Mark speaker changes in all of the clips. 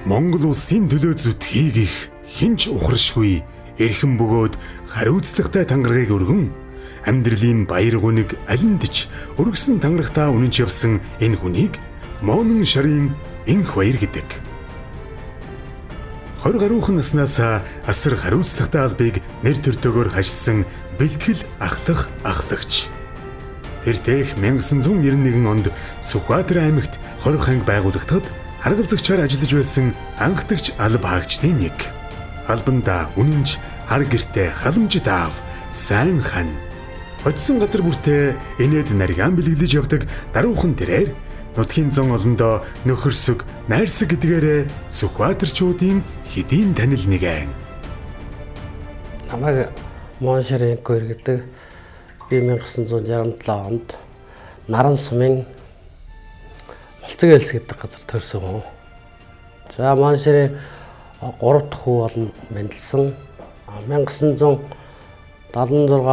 Speaker 1: Монгол улсын төлөө зүтхийг их хинч ухаршгүй эрхэм бөгөөд хариуцлагатай тангарагыг өргөн амьдралын баяр гуниг алиндч өргөсөн тангарагтаа үнэнч явсан энэ хүнийг Монон шарын энх баяр гэдэг. 20 гаруйхан наснаас асар хариуцлагатай албыг нэр төртөөгөөр хашсан бэлтгэл ахлагч. Тэр 1991 онд Сүхбаатар аймагт хорих анги байгуулагдахад харгалзагчаар ажиллаж байсан анхдагч алба хаагчдын нэг. Албанда үнэнч хар гэртээ халамж таав сайн хан. Очсон газар бүртээ инээд нарийн бэлгэлж явдаг даруухан тэрээр нутгийн зон олондоо нөхөрсөг найрсаг гэдгээрээ Сүхбаатарчуудын хэдийн танил нэгэн.
Speaker 2: Намайг Монон шарын энх баяр гэдэг. Би 1967 онд Наран сумын Болцог элс гэдэг газар төрсөн хүн. За Монон шарын 3 дахь хүү болон мэндэлсэн 1976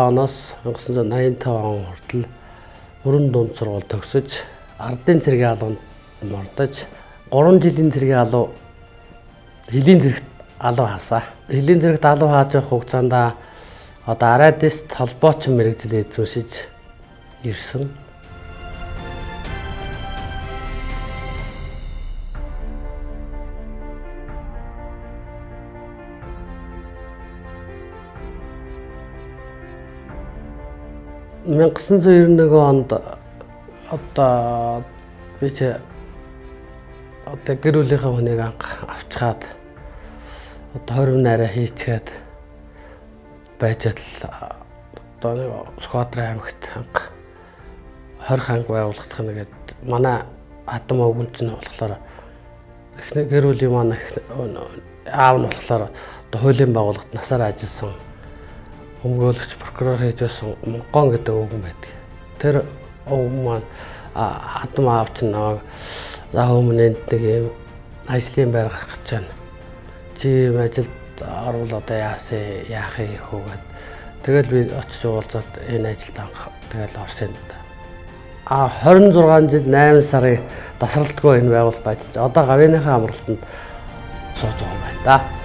Speaker 2: оноос 1985 он хүртэл өрн дунд сургууль төгсөж ардын цэргийн албанд мордож 3 жилийн цэргийн албан хөлийн зэрэгт албан хаасаа. Хөлийн зэрэгт албан хааж явах хугацаанд одоо Арадист холбоочин мэрэгжил эзэмшиж ирсэн. (1991 онд одоо би одоо гэр бүлийнхээ хүнийг анх авчгаад одоо 20 нараа хийчихэд байж одоо Сүхбаатар аймагт анх хорих анги байгуулагдах нэгэд манай хатам өвгөнч нь болохоор эхний гэр бүлийн манай аав нь болохоор одоо хуулийн байгууллагад насаар ажилласан өмгөөлөгч прокурор хийж байсан Монгон гэдэг өвгөн байдаг. Тэр өвгөн маань хатам аавч намайг за хүмүүнд нэг юм ажлын байр гаргаж байна. Чи юм ажилд орвол одоо яах ийхүүгээд тэгэл би очиж уулзаад энэ ажилд анх тэгэл орсон. 26 жил 8 сарын тасралтгүй энэ байгууллагад ажиллаж одоо гавьяаныхаа амралтанд сууж байгаа юм байна да.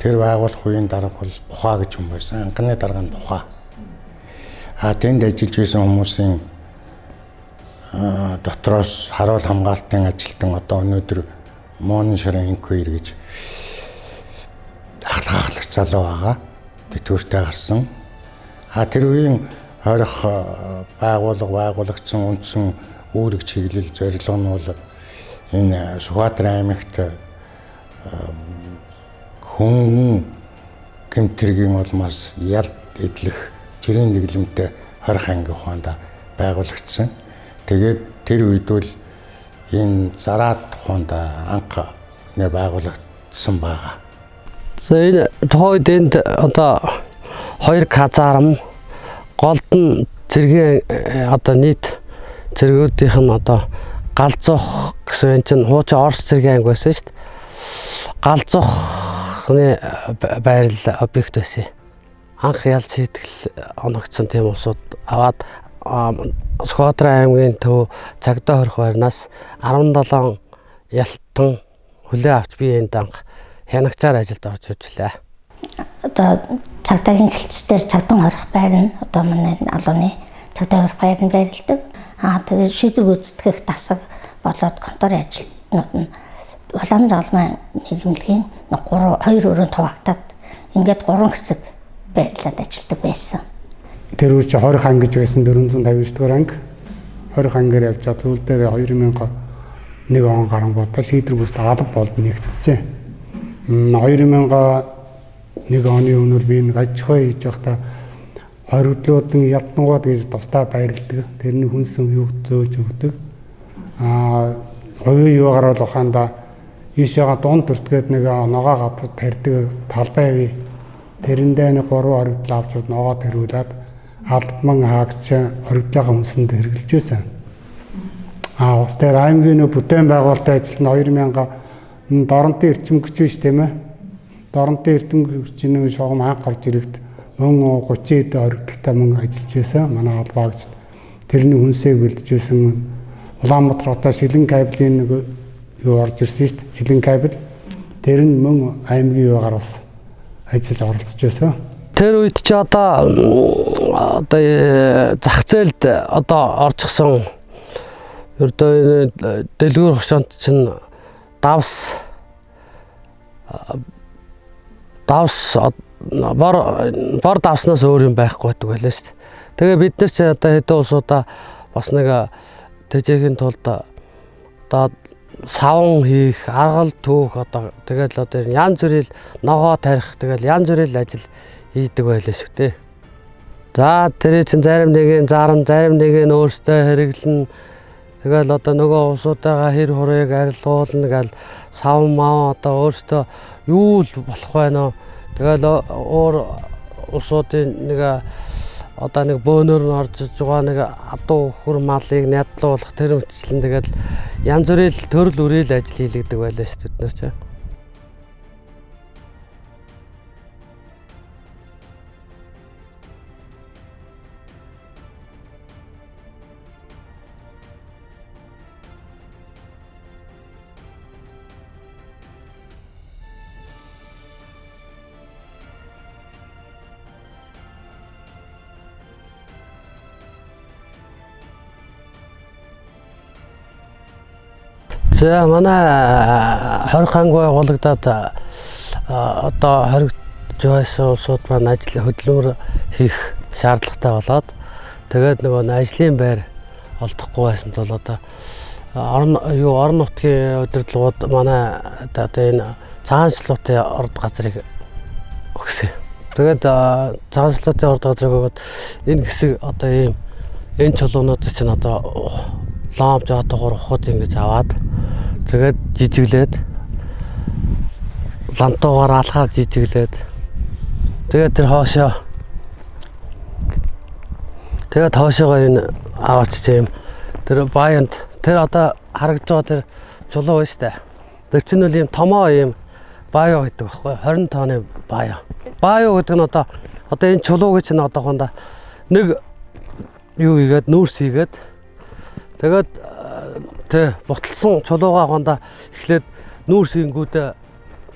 Speaker 3: Тэр байгуулах үеийн дарга бол Бухаа гэж хүн байсан. Анхны дарга нь Бухаа. Тэнд ажиллаж байсан хүмүүсийн дотроос харуул хамгаалтын ажилтан одоо өнөөдөр Монон шарын энх баяр гэж ахлагч залуу байгаа. Тэтгэвртэй гарсан. Тэр үеийн хорих байгуулагдсан үндсэн үүрэг чиглэл зорилго нь бол энэ Сүхбаатар аймагт хүн гэмтэргийн улмаас ялд эдлэх жирийн дэглэмтэй хорих анги ухаанд байгуулагдсан. Тэгээд тэр үед бол энэ зараад ухаанд анх нэ байгуулагдсан байгаа.
Speaker 2: За энэ тойд энд одоо 2 казарм голдон цэргийн одоо нийт цэргүүдийнх нь одоо галзуух гэсэн чинь хуучин Орос цэргийн анги байсан шүү дээ. Галзуухны байрал объект байсан. Анх ялц хийтгэл оногдсон тийм усууд аваад Сүхбаатар аймгийн төв цагдаа хорих байрнаас 17 ялтан хүлээ авч би энд анх хянагчаар ажилд орж ирлээ.
Speaker 4: Одоо цагдаагийн хэлцээр цагдаа хорих байр нь одоо манай алууны цагдаа хорих байр нь байрладаг. Тэгээд шийдвэр гүйцэтгэх дасаг болоод конторын ажилтнууд нь улаан залмаа нийгэмлэгийн 2 өрөөнд хуваагдаад ингээд 3 хэсэг байрлаад ажилладаг байсан.
Speaker 3: Тэр үе чи 20 анги гэж байсан 459 дугаар анги. 20 ангиар явж байгаа зүйлдээ 2001 он гарангуудаа шийдвэр бүст алба болд нэгдсэн. 2001 оны өмнөр би нэг аж ахуй хийж байхдаа хоригдлуудын яднууд гэж тусдаа байрладаг. Тэрний хүнсэн юу зөөж өгдөг. Хувийн юу гарвал ухаанда ийшээга дунд төртгээд нэг ногоо гадар тарьдаг талбай. Тэрэндээ нэг 3 хоригдл авчид ногоо тарьуулаад албан хаагч хоригдлынхаа хүнсэнд хэрэгжилж байсан. Бас тэр аймгийн бүтээн байгуулалтын ажилтны 2000 Доронтын эрчим хүч биш тийм ээ. Доронтын эрчим хүчний шугам анх гарч ирэхэд мөн 30 эд хоригдлтай мөн ажиллаж байсан. Манай албаагчд тэрний хүнсээ бэлдэж байсан. Улаанбаатар хотоо шилэн кабелийн нэг юу орж ирсэн шүү дээ. Шилэн кабель. Тэр нь мөн аймгийн юугаар бас ажиллаж оролцож байсан.
Speaker 2: Тэр үед ч одоо зах зээлд одоо орчихсон ердөө дэлгүүр хошоонт чинь давс бор давснаас өөр юм байхгүй байдаг байлаа шүү дээ. Тэгээ бид нар ч одоо хэдэн улсуудаа бас нэг тэжээхийн тулд одоо савн хийх, аргал түүх одоо тэгэл одоо янз бүрийн ногоо тарих тэгэл янз бүрийн ажил хийдэг байлаа шүү дээ. За тэр чинь зарим нэг нь заран, зарим нэг нь өөртөө хэрэглэн тэгэл одоо нөгөө улсуудаа хэр хурыг арилгуулна гал савн маа одоо өөртөө юу л болох байна вэ? Тэгэл өөр улсуудын нэг одоо нэг бөөнөр нь орж байгаа нэг адуу хөр малыг нядлуулах тэр мэтчлэн тэгэл янз бүрийн төрөл үрээл ажил хийлэгдэг байлаа шүү дээ бид нар ч. За манай хорих анги байгуулагдаад одоо хоригдж байсан улсууд маань ажил хөдөлмөр хийх шаардлагатай болоод тэгээд нөгөө ажлын байр олдохгүй байсан тул одоо орон нутгийн удирдлагууд манай одоо энэ цаанчлалтын орд газрыг өгсөн. Тэгээд цаанчлалтын орд газрыг өгөөд энэ хэсэг одоо ийм энэ чулуунууд чинь одоо ломж одоо гурвахад ингэж аваад тэгээд жижиглээд лантуугаар алхаад жижиглээд тэгээд тэр хоошоо энэ аваач юм тэр баянд тэр одоо харагдж байгаа тэр чулуу байна штэ. Тэр чинь үл ийм томоо ийм баё гэдэг байхгүй 20 тонны баё. Баё гэдэг нь одоо энэ чулууг чинь одоохондоо нэг юу хийгээд нүүрс хийгээд тэгээд буталсан чулуугаа гондоо эхлээд нүүрсингүүдээ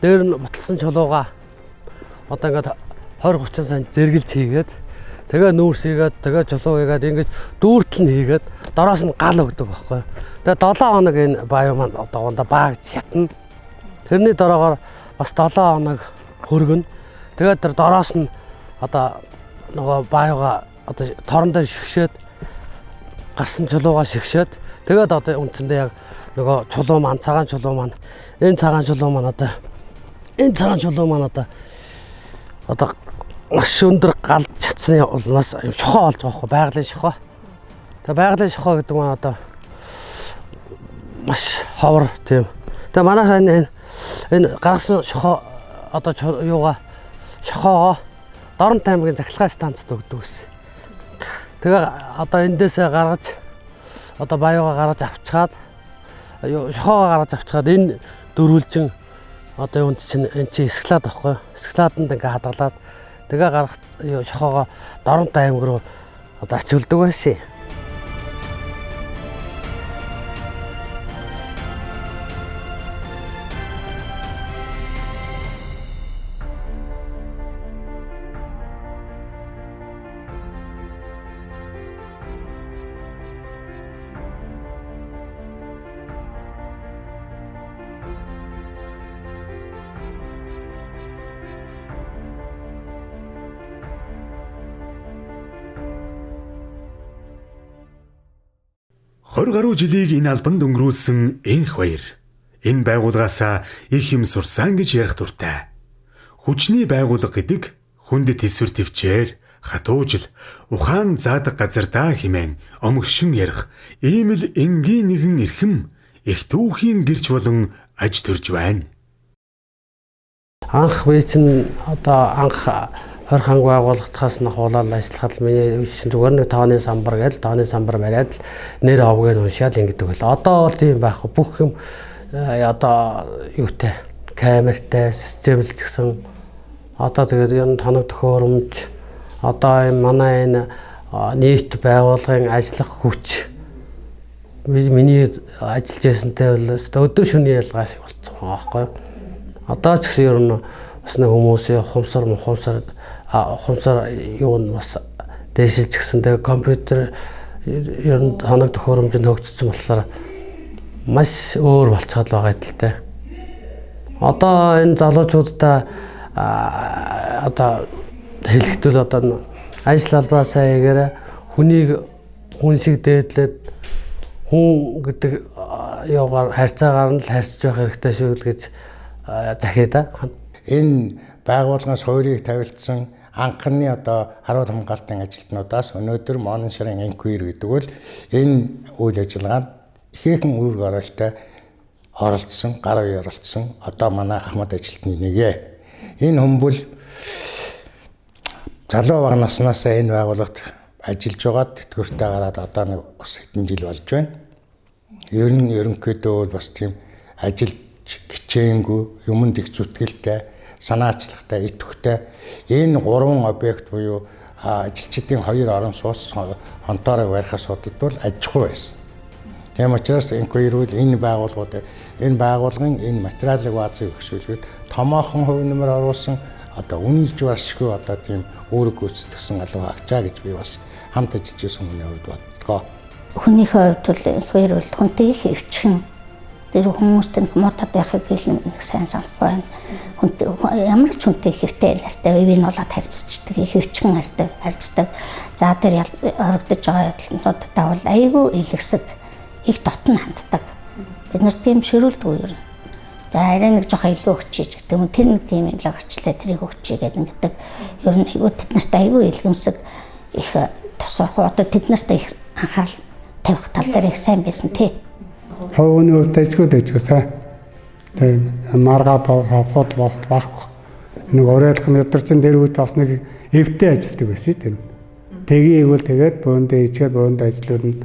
Speaker 2: дээр нь буталсан чулуугаа одоо ингээд 20-30 сая зэргэлж хийгээд тэгээ нүүрс хийгээд тэгээ чулуу хийгээд ингэж дүүртэл нь хийгээд дороос нь гал өгдөг байхгүй. Тэгээ 7 хоног энэ баё маань одоогондоо баагж шатна. Тэрний дороогоор бас 7 хоног хөргөн. Тэгээд тэр дороос нь одоо нөгөө баёга одоо торон дээр шигшээд гарсан чулуугаа шигшээд тэгээд одоо үндсэндээ яг нөгөө чулуу маань цагаан чулуу маань энэ цагаан чулуу маань одоо маш өндөр галж чадсны улмаас шохоо олж байгаа байхгүй байгалийн шохоо. Тэгээ байгалийн шохоо гэдэг маань одоо маш ховор тийм. Тэгээ манайхаа энэ гаргасан шохоо одоо шохоогоо Дорнот аймгийн захиргааны станцад өгдөг гэсэн. Тэгээ одоо эндээсээ гаргаж одоо баёугаа гаргаж авчгаад шохоогоо гаргаж авчгаад энэ дөрвөлжин одоо юунд чинь эн чи эсклад байхгүй. Эсклааданд ингээ хадгалаад тэгээ гаргах шохоогоо Дорнот аймаг руу одоо ачуулдаг байсан.
Speaker 1: 20 гаруй жилийг энэ албанд өнгөрүүлсэн энх баяр. Энэ байгууллагаасаа их юм сурсан гэж ярих дуртай. Хүчний байгууллага гэдэг хүндэт эсвэр төвчээр, хатуужил, ухаан заадаг газар даа хэмээн омгшин ярих ийм л энгийн нэгэн эрхэм их түүхийн гэрч болон аж төрж байна.
Speaker 2: Анх би чинь одоо анх хорь ханг байгууллагатаас нь хуулаад ажиллахад миний зүгээр нэг тооны самбар гэж тооны самбар бариад л нэр овгийг уншаал ингэдэг байл. Одоо бол тийм байхгүй. Бүх юм одоо юутай камертай системлж гисэн. Одоо тэгээд ер нь тоног төхөөрөмж одоо энэ манай энэ нийт байгууллагын ажиллах хүч миний ажиллаж байсантай бол өдөр шөнийн ялгаас болцсон байгаа байхгүй. Одоо ч гэсэн ер нь бас нэг хүмүүсийн хумсар юу нь бас дээшилж гисэн. Тэгээ компьютер ер нь тоног төхөөрөмжөнд хөгжсөн болохоор маш өөр болцоод байгаа гэдэлтэй. Одоо энэ залуучуудаа одоо хэлэхдээ одоо ажил албаа сайн хийгээрээ хүн шиг дээдлээд хүн гэдэг яваар харьцаагаар нь л харьцаж байх хэрэгтэй шүү л гэж захиад.
Speaker 5: Энэ байгууллагаас хойрыг тавилтсан анхны одоо харуул хамгаалтын ажилтнуудаас өнөөдөр Монон шарын инквир гэдэг бол энэ үйл ажиллагаанд ихээхэн үүрэг оруулалттай оролцсон, гар үе оролцсон одоо манай Ахмад ажилтны нэгэ. Энэ хүн бол залуу бага наснаас энэ байгууллагт ажиллаж байгаад тэтгэвртэй гараад одоо нэг бас хэдэн жил болж байна. Ер нь ерөнхийдөө бол бас тийм ажилж хичээнгүй, юмд их зүтгэлтэй, санаачлагтай, идэвхтэй энэ 3 объект буюу ажилчдын 2 орон суус хонтоорыг барихаас судалд бол аж ахуй байсан. Тийм учраас инквирүүл энэ байгууллагын энэ материалын баазыг өгшүүлээд томоохон хувь нэмэр оруулсан одоо үнэлж баршгүй одоо тийм үүрэг гүйцэтгэсэн алба агчаа гэж би бас хамт ажиллаж байсан хүний хувьд боддгоо.
Speaker 4: Хүнийхээ хувьд бол инквирүүл хүнтэй их өвчгөн тэр хүмүүстэй муудад байхыг хэлнэ нэг сайн санахгүй байна. Хүнтэй ямар ч хүнтэй ихтэй нартай бивийн болоод харьцдаг, их өвчгөн харьцдаг. За тэр орогдож байгаа ялтнуудтай бол айгүй илгэсэг их дотн ханддаг. Бид нар тийм ширүүлдэг юм. За арай нэг жоохон илүү өгчиж гэдэг юм. Тэр нэг тийм юм л очлаа тэрийг өгчий гэдэг ингэдэг. Ер нь айгүй тэд нартай айгүй илгэмсэг их тосрох одоо тэд нартай их анхаарал тавих тал дээр их сайн байсан тий.
Speaker 3: Ховны дэжгүй сайн. Тийм маргаад асуудал байхгүй. Нэг оройлох өдөр чин дээр үед бас нэг эвтэй ажилладаг байсан тийм. Тэгийг бол тэгээд бөөндөө ичээ бөөндөө ажиллаад нь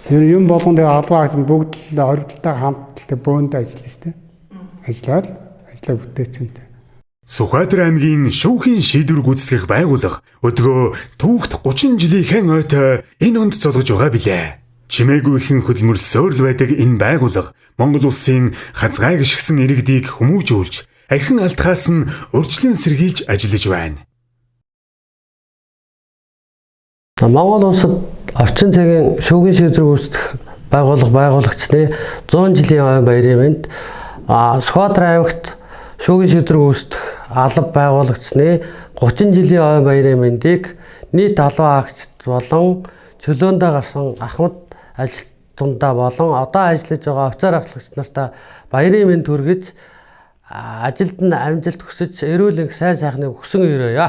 Speaker 3: юм болгон дээр албаа гэсэн бүгд л хоригдлоо хамтдаа бөөндөө ажиллана шүү дээ. Ажлаа бүтээчэнтэй.
Speaker 1: Сүхбаатар аймгийн шүүхийн шийдвэр гүйцэтгэх байгууллага өдгөө түүхт 30 жилийнхэн ойтой энэ онд золгож байгаа билээ. Чимээгүй ихэн хөдөлмөрлсөөр л байдаг энэ байгууллага Монгол улсын хазгай гიშгсэн иргэдийг хүмүүжүүлж, ахин алтхаас нь урьдчилан сэргийлж ажиллаж байна.
Speaker 2: Монгол улсад орчин цагийн шүүхийн шийдвэр гүйцэтгэх байгууллагчны 100 жилийн ой баярын мэнд Сүхбаатар аймагт шүүхийн шийдвэр гүйцэтгэх алба байгууллагчны 30 жилийн ой баярын мэндийг нийт албан агчид болон чөлөөндөө гарсан Ахмад ажилтнуудаа болон одоо ажиллаж байгаа офицер ахлагч нартаа баярын мэнд хүргэж ажилд нь амжилт хүсэж эрүүл энх сайн сайхныг өгсөн өрөөё.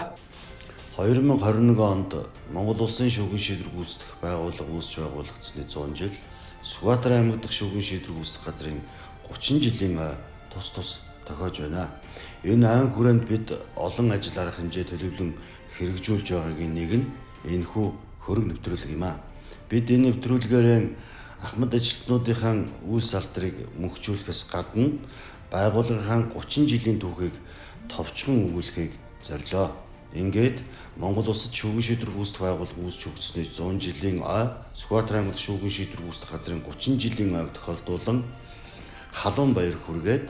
Speaker 6: 2021 онд Монгол улсын шүүхийн шийдвэр гүйцэтгэх байгууллага үүсч байгуулагдсны 100 жил, Сүхбаатар аймаг дахь шүүхийн шийдвэр гүйцэтгэх газрын 30 жилийн тус тохиож байна. Энэ айн хүрээнд бид олон ажил арга хэмжээ төлөвлөн хэрэгжүүлж байгаагийн нэг нь энэхүү хөрөг нэвтрүүлэг юм аа. Бид энэ нэвтрүүлгээр Ахмад ажилтнуудынхаа үйл салдрыг мөнхжүүлэхээс гадна байгууллагын 30 жилийн түүхийг товчхон өгүүлэхийг зорилоо. Ингээд Монгол улсад шүүхийн шийдвэр гүйцэтгэх байгууллага үүсч хөгжсөний 100 жилийн Сүхбаатар аймагт шүүхийн шийдвэр гүйцэтгэх газрын 30 жилийн ойг тохиолдуулан халуун баяр хүргээд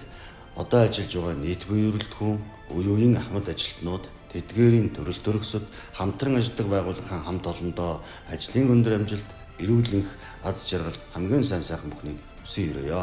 Speaker 6: одоо ажиллаж байгаа нийт буйралтгүй үе үеийн Ахмад ажилтнууд тэдгээрийн төрөл төрөсөд хамтран ажилладаг байгууллагын хамт олондоо ажлын өндөр амжилт, эрүүл энх, аз жаргал хамгийн сайн сайхан бүхнийг хүсэн өрөөё.